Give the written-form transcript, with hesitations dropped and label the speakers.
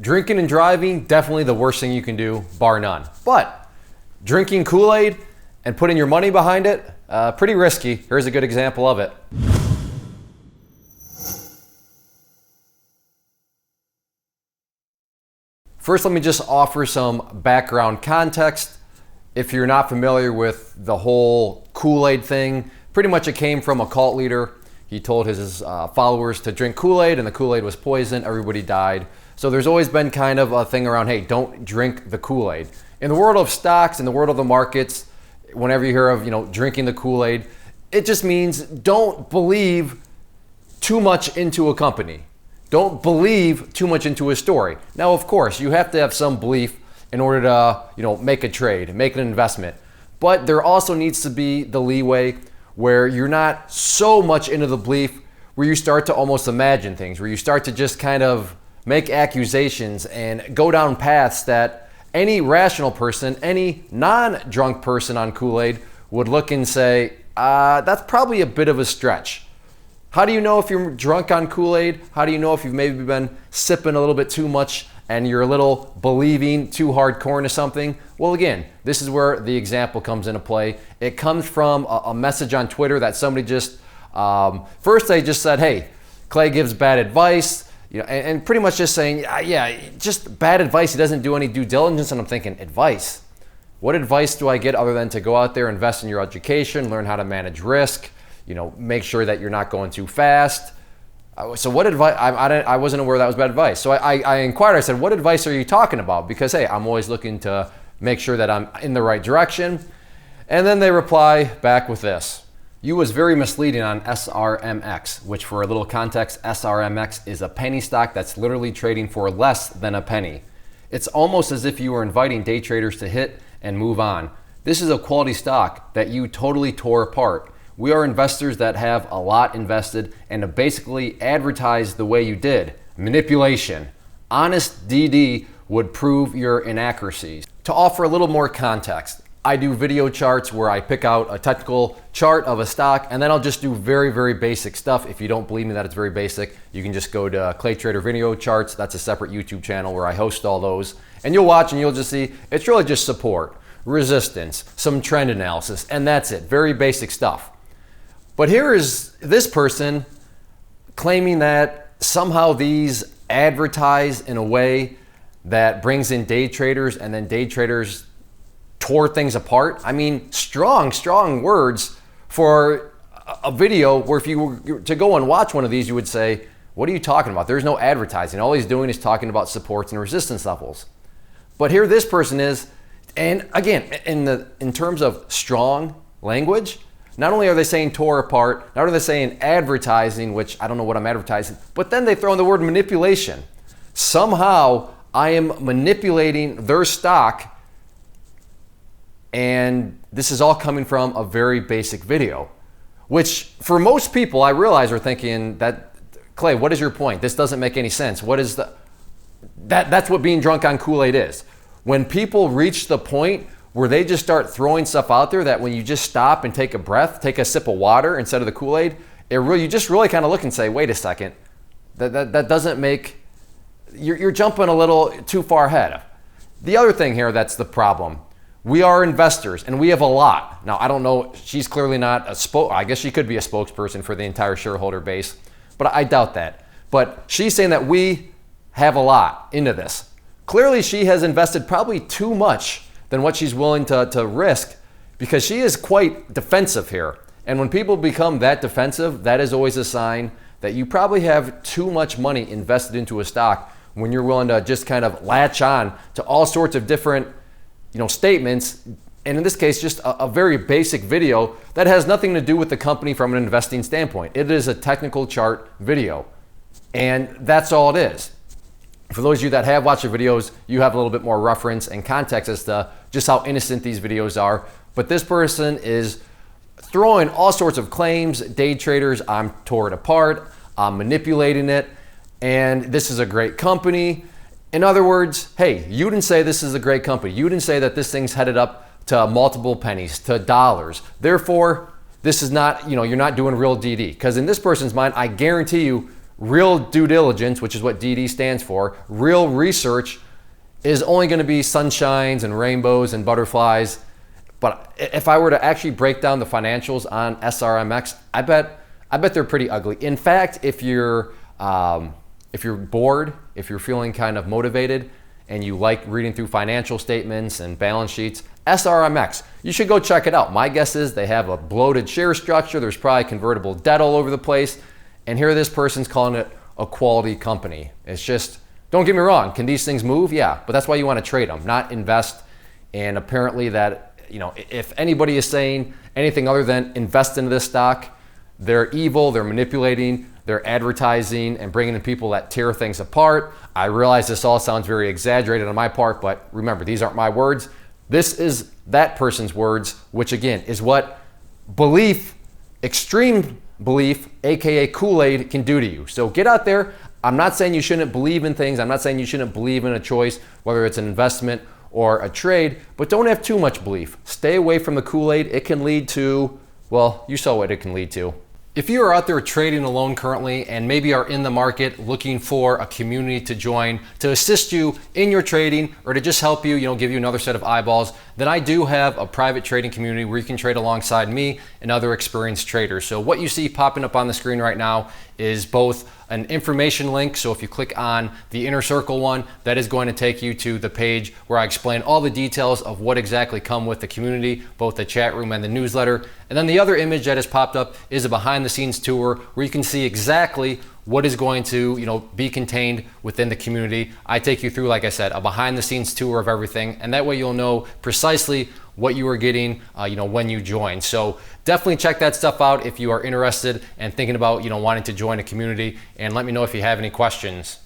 Speaker 1: Drinking and driving, definitely the worst thing you can do, bar none. But drinking Kool-Aid and putting your money behind it, pretty risky. Here's a good example of it. First, let me just offer some background context. If you're not familiar with the whole Kool-Aid thing, pretty much it came from a cult leader. He told his followers to drink Kool-Aid, and the Kool-Aid was poison. Everybody died. So there's always been kind of a thing around, hey, don't drink the Kool-Aid. In the world of stocks, in the world of the markets, whenever you hear of drinking the Kool-Aid, it just means don't believe too much into a company. Don't believe too much into a story. Now, of course, you have to have some belief in order to make a trade, make an investment. But there also needs to be the leeway where you're not so much into the belief where you start to almost imagine things, where you start to just kind of make accusations and go down paths that any rational person, any non-drunk person on Kool-Aid would look and say, that's probably a bit of a stretch. How do you know if you're drunk on Kool-Aid? How do you know if you've maybe been sipping a little bit too much and you're a little believing too hardcore into something? Well, again, this is where the example comes into play. It comes from a message on Twitter that somebody just, first they just said, hey, Clay gives bad advice, and pretty much just saying, yeah, just bad advice. He doesn't do any due diligence. And I'm thinking, advice? What advice do I get other than to go out there, invest in your education, learn how to manage risk, make sure that you're not going too fast? So what advice? I wasn't aware that was bad advice. So I inquired. I said, what advice are you talking about? Because, hey, I'm always looking to make sure that I'm in the right direction. And then they reply back with this. You was very misleading on SRMX, which for a little context, SRMX is a penny stock that's literally trading for less than a penny. It's almost as if you were inviting day traders to hit and move on. This is a quality stock that you totally tore apart. We are investors that have a lot invested, and to basically advertise the way you did, manipulation. Honest DD would prove your inaccuracies. To offer a little more context, I do video charts where I pick out a technical chart of a stock, and then I'll just do very, very basic stuff. If you don't believe me that it's very basic, you can just go to Clay Trader Video Charts. That's a separate YouTube channel where I host all those. And you'll watch and you'll just see, it's really just support, resistance, some trend analysis, and that's it. Very basic stuff. But here is this person claiming that somehow these advertise in a way that brings in day traders, and then day traders tore things apart. I mean, strong words for a video where if you were to go and watch one of these, you would say, what are you talking about? There's no advertising. All he's doing is talking about supports and resistance levels. But here this person is, and again, in terms of strong language, not only are they saying tore apart, not only are they saying advertising, which I don't know what I'm advertising, but then they throw in the word manipulation. Somehow I am manipulating their stock, and this is all coming from a very basic video, which for most people I realize are thinking that, Clay, what is your point? This doesn't make any sense. What is that's what being drunk on Kool-Aid is. When people reach the point where they just start throwing stuff out there that when you just stop and take a breath, take a sip of water instead of the Kool-Aid, you just really kind of look and say, wait a second, that doesn't make, you're jumping a little too far ahead. The other thing here that's the problem, we are investors and we have a lot. Now, I don't know, she's clearly not I guess she could be a spokesperson for the entire shareholder base, but I doubt that. But she's saying that we have a lot into this. Clearly she has invested probably too much than what she's willing to risk, because she is quite defensive here. And when people become that defensive, that is always a sign that you probably have too much money invested into a stock when you're willing to just kind of latch on to all sorts of different statements. And in this case, just a very basic video that has nothing to do with the company from an investing standpoint. It is a technical chart video. And that's all it is. For those of you that have watched the videos, you have a little bit more reference and context as to just how innocent these videos are. But this person is throwing all sorts of claims, day traders, I'm tore it apart, I'm manipulating it, and this is a great company. In other words, hey, you didn't say this is a great company. You didn't say that this thing's headed up to multiple pennies, to dollars. Therefore, this is not, you're not doing real DD. Because in this person's mind, I guarantee you, real due diligence, which is what DD stands for, real research is only going to be sunshines and rainbows and butterflies. But if I were to actually break down the financials on SRMX, I bet they're pretty ugly. In fact, if you're bored, if you're feeling kind of motivated and you like reading through financial statements and balance sheets, SRMX, you should go check it out. My guess is they have a bloated share structure. There's probably convertible debt all over the place. And here this person's calling it a quality company. It's just, don't get me wrong, can these things move? Yeah, but that's why you want to trade them, not invest. And apparently that, if anybody is saying anything other than invest into this stock, they're evil, they're manipulating, they're advertising and bringing in people that tear things apart. I realize this all sounds very exaggerated on my part, but remember, these aren't my words. This is that person's words, which again is what belief, extreme belief, aka Kool-Aid, can do to you. So get out there. I'm not saying you shouldn't believe in things. I'm not saying you shouldn't believe in a choice, whether it's an investment or a trade, but don't have too much belief. Stay away from the Kool-Aid. It can lead to, well, you saw what it can lead to. If you are out there trading alone currently and maybe are in the market looking for a community to join to assist you in your trading or to just help you, give you another set of eyeballs, then I do have a private trading community where you can trade alongside me and other experienced traders. So what you see popping up on the screen right now is both an information link. So if you click on the inner circle one, that is going to take you to the page where I explain all the details of what exactly come with the community, both the chat room and the newsletter. And then the other image that has popped up is a behind the scenes tour where you can see exactly what is going to be contained within the community. I take you through, like I said, a behind the scenes tour of everything, and that way you'll know precisely what you are getting when you join. So definitely check that stuff out if you are interested and thinking about wanting to join a community, and let me know if you have any questions.